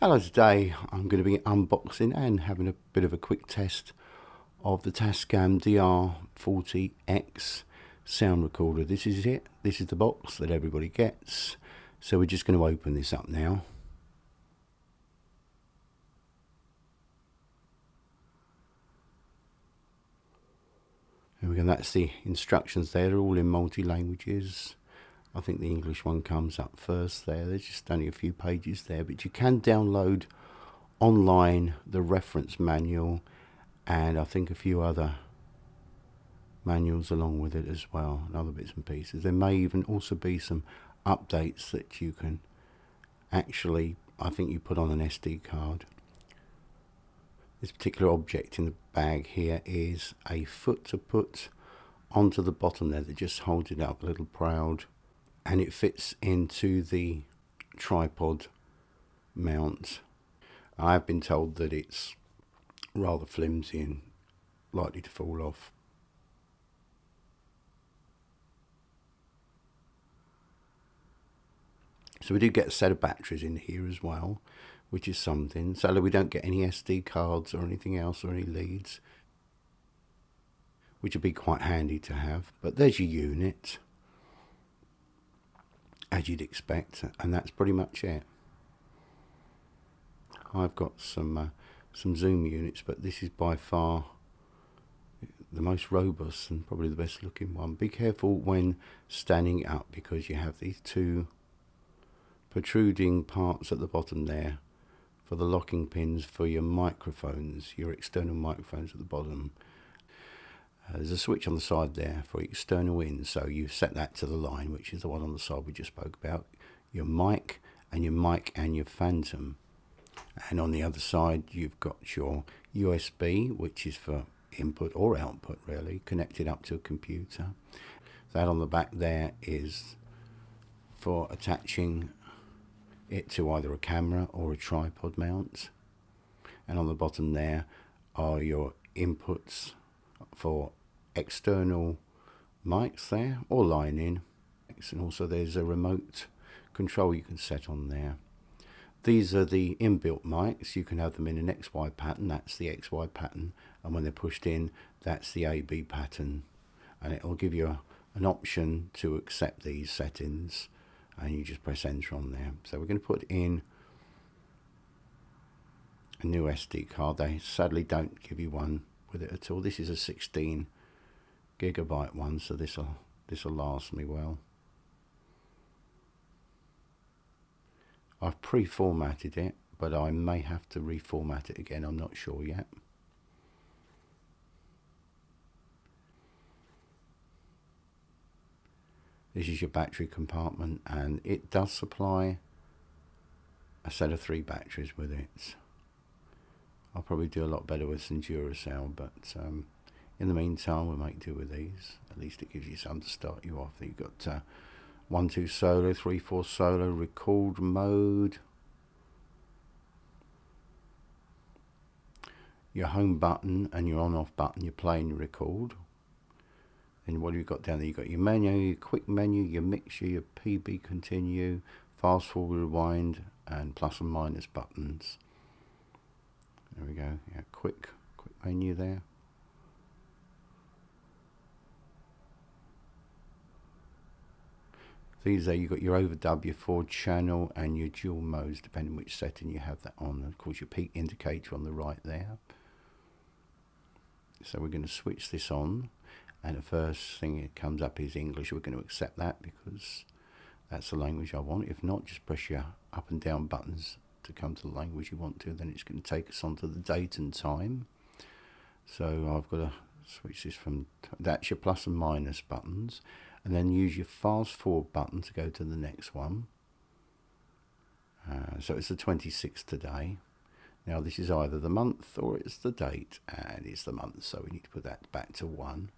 Hello, today I'm going to be unboxing and having a bit of a quick test of the Tascam DR40x sound recorder. This is it. This is the box that everybody gets. So we're just going to open this up now. There we go. That's the instructions there. They're all in multi-languages. I think the English one comes up first there. There's just only a few pages there, but you can download online the reference manual and I think a few other manuals along with it as well, and other bits and pieces. There may even also be some updates that you can actually, I think you put on an SD card. This particular object in the bag here is a foot to put onto the bottom there that just holds it up a little proud, and it fits into the tripod mount. I've been told that it's rather flimsy and likely to fall off. So we do get a set of batteries in here as well, which is something. So we don't get any SD cards or anything else or any leads, which would be quite handy to have. But there's your unit, as you'd expect, and that's pretty much it. I've got some Zoom units, but this is by far the most robust and probably the best looking one. Be careful when standing up because you have these two protruding parts at the bottom there for the locking pins for your microphones, your external microphones at the bottom. There's a switch on the side there for external in, so you set that to the line, which is the one on the side we just spoke about, your mic and your phantom. And on the other side you've got your USB, which is for input or output really, connected up to a computer. That on the back there is for attaching it to either a camera or a tripod mount. And on the bottom there are your inputs for external mics there, or line in. And also there's a remote control you can set on there. These are the inbuilt mics. You can have them in an XY pattern, that's the XY pattern, and when they're pushed in, that's the AB pattern. And it will give you an option to accept these settings, and you just press enter on there. So we're going to put in a new SD card. They sadly don't give you one with it at all. This is a 16 gigabyte one, so this will last me well. I've pre-formatted it, but I may have to reformat it again, I'm not sure yet. This is your battery compartment, and it does supply a set of 3 batteries with it. I'll probably do a lot better with some Duracell, but in the meantime we'll make do with these. At least it gives you some to start you off. You've got 1, 2 solo, 3, 4 solo, record mode, your home button and your on off button, your play and your record. And what have you got down there? You've got your menu, your quick menu, your mixture, your PB continue, fast forward, rewind, and plus and minus buttons. There we go. Yeah, quick menu there. These are, you've got your overdub, your 4-channel, and your dual modes, depending on which setting you have that on. And of course, your peak indicator on the right there. So we're going to switch this on, and the first thing that comes up is English. We're going to accept that because that's the language I want. If not, just press your up and down buttons to come to the language you want to. Then it's going to take us on to the date and time. So I've got to switch this from, that's your plus and minus buttons, and then use your fast forward button to go to the next one. So it's the 26th today. Now this is either the month or it's the date, and it's the month, so we need to put that back to 1.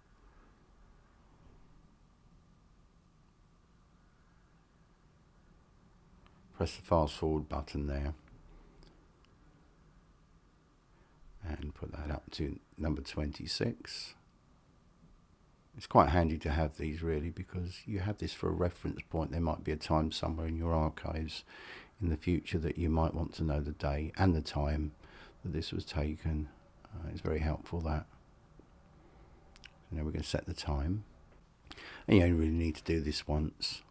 Press the fast forward button there and put that up to number 26. It's quite handy to have these really, because you have this for a reference point. There might be a time somewhere in your archives in the future that you might want to know the day and the time that this was taken. It's very helpful, that. So now we're going to set the time. And you only really need to do this once.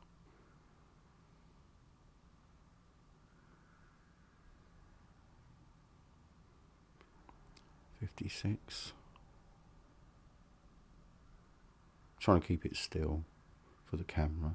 .56. Trying to keep it still for the camera.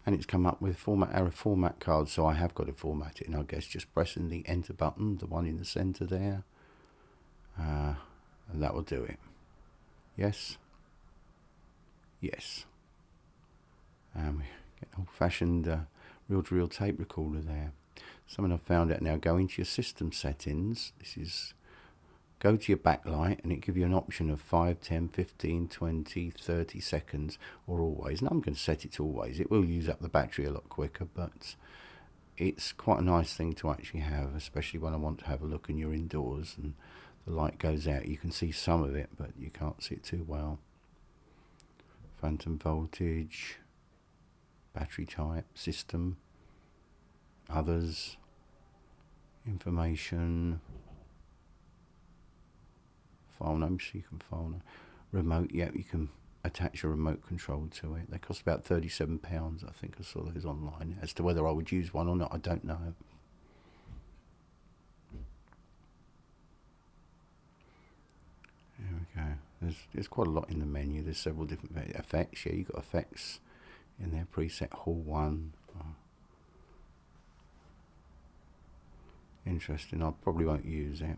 And it's come up with format error format card, so I have got to format it, and I guess just pressing the enter button, the one in the center there, and that will do it. Yes. Yes. And we get an old-fashioned reel-to-reel tape recorder there. Something I've found out now, go into your system settings. This is, go to your backlight, and it gives you an option of 5, 10, 15, 20, 30 seconds, or always. And I'm going to set it to always. It will use up the battery a lot quicker, but it's quite a nice thing to actually have, especially when I want to have a look and you're indoors and the light goes out. You can see some of it, but you can't see it too well. Phantom voltage, battery type, system, others, information, file name, so you can file name. Remote, yeah, you can attach a remote control to it. They cost about £37, I think. I saw those online. As to whether I would use one or not, I don't know. There we go. There's quite a lot in the menu. There's several different effects. Yeah, you've got effects in there. Preset Hall 1. Oh. Interesting. I probably won't use it.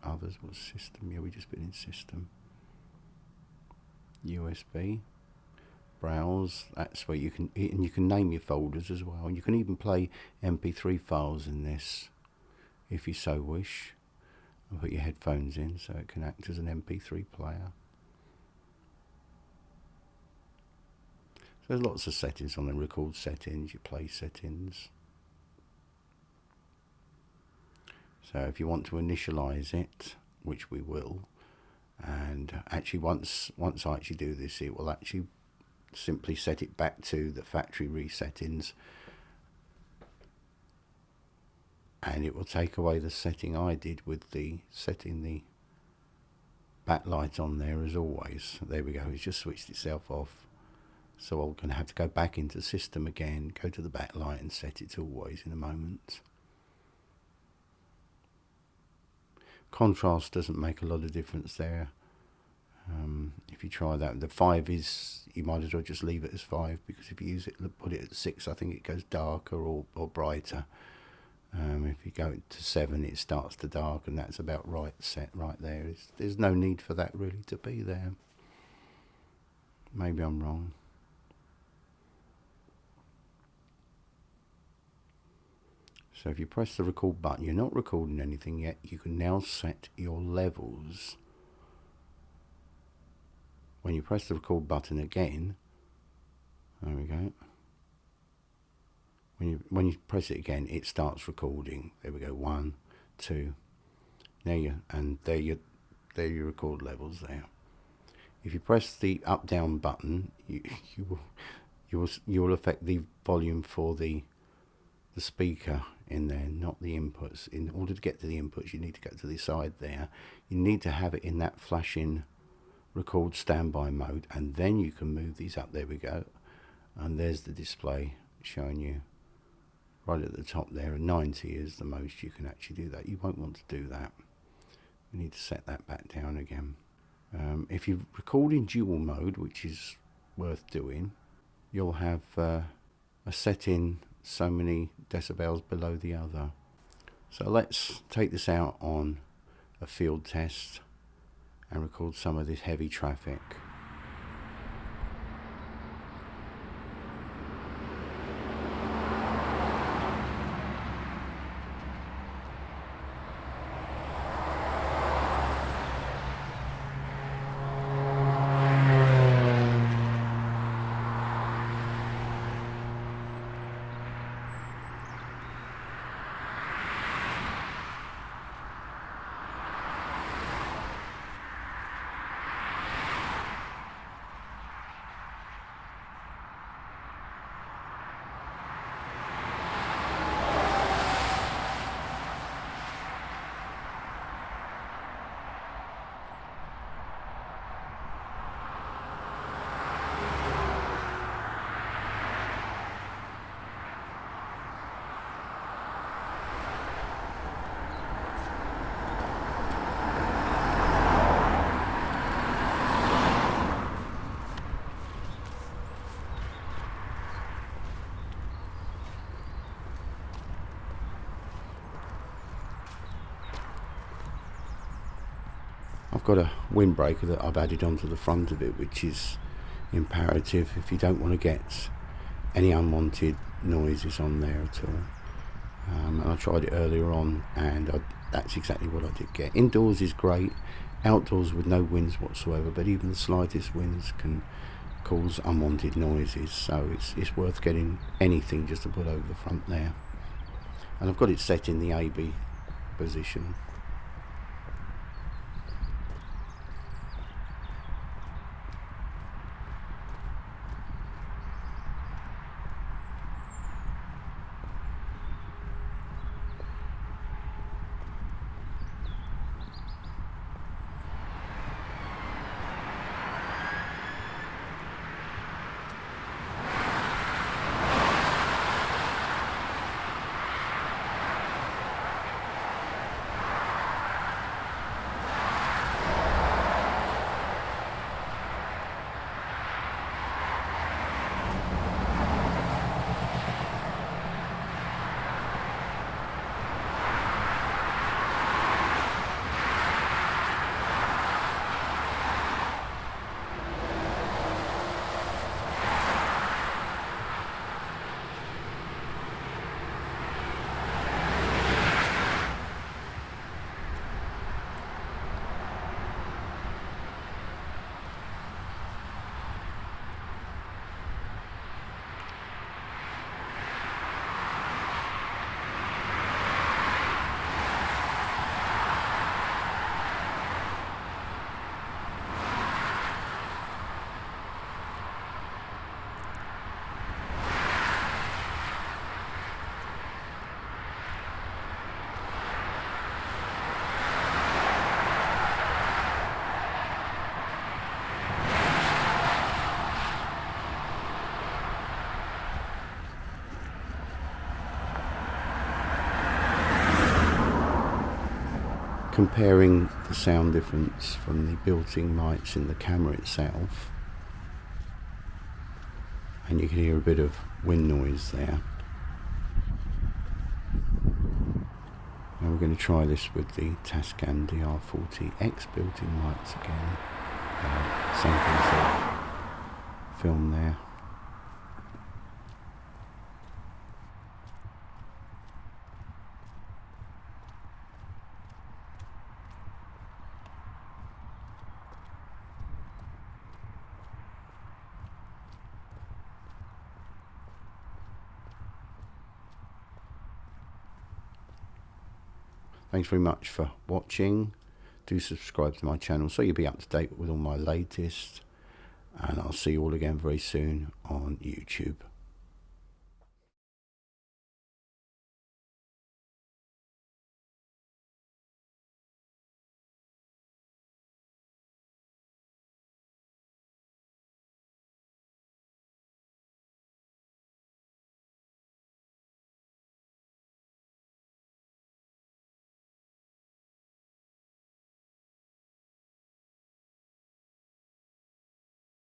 Others was system. Yeah, we just put in system. USB. Browse. That's where you can, and you can name your folders as well. And you can even play MP3 files in this if you so wish. And put your headphones in so it can act as an MP3 player. So there's lots of settings on the record settings, your play settings. So if you want to initialize it, which we will, and actually once I actually do this, it will actually simply set it back to the factory resettings, and it will take away the setting I did with the setting the backlight on there as always. There we go, it's just switched itself off. So I'm going to have to go back into the system again, go to the backlight and set it to always in a moment. Contrast doesn't make a lot of difference there. If you try that, the 5 is, you might as well just leave it as 5, because if you use it, put it at 6, I think it goes darker or brighter. If you go to 7, it starts to dark, and that's about right set right there. There's no need for that really to be there. Maybe I'm wrong. So if you press the record button, you're not recording anything yet. You can now set your levels. When you press the record button again, there we go. When you press it again, it starts recording. There we go. 1, 2. There your record levels there. If you press the up down button, you will affect the volume for the speaker in there, not the inputs. In order to get to the inputs, you need to go to the side there. You need to have it in that flashing record standby mode, and then you can move these up. There we go, and there's the display showing you right at the top there, and 90 is the most you can actually do that. You won't want to do that. You need to set that back down again. If you record in dual mode, which is worth doing, you'll have a setting so many decibels below the other. So let's take this out on a field test and record some of this heavy traffic. I've got a windbreaker that I've added onto the front of it, which is imperative if you don't want to get any unwanted noises on there at all. And I tried it earlier on, and that's exactly what I did get. Indoors is great, outdoors with no winds whatsoever, but even the slightest winds can cause unwanted noises, so it's worth getting anything just to put over the front there. And I've got it set in the AB position. Comparing the sound difference from the built-in mics in the camera itself, and you can hear a bit of wind noise there. Now we're going to try this with the Tascam DR40x built-in mics again. Same piece of film there. Thanks very much for watching. Do subscribe to my channel so you'll be up to date with all my latest. And I'll see you all again very soon on YouTube.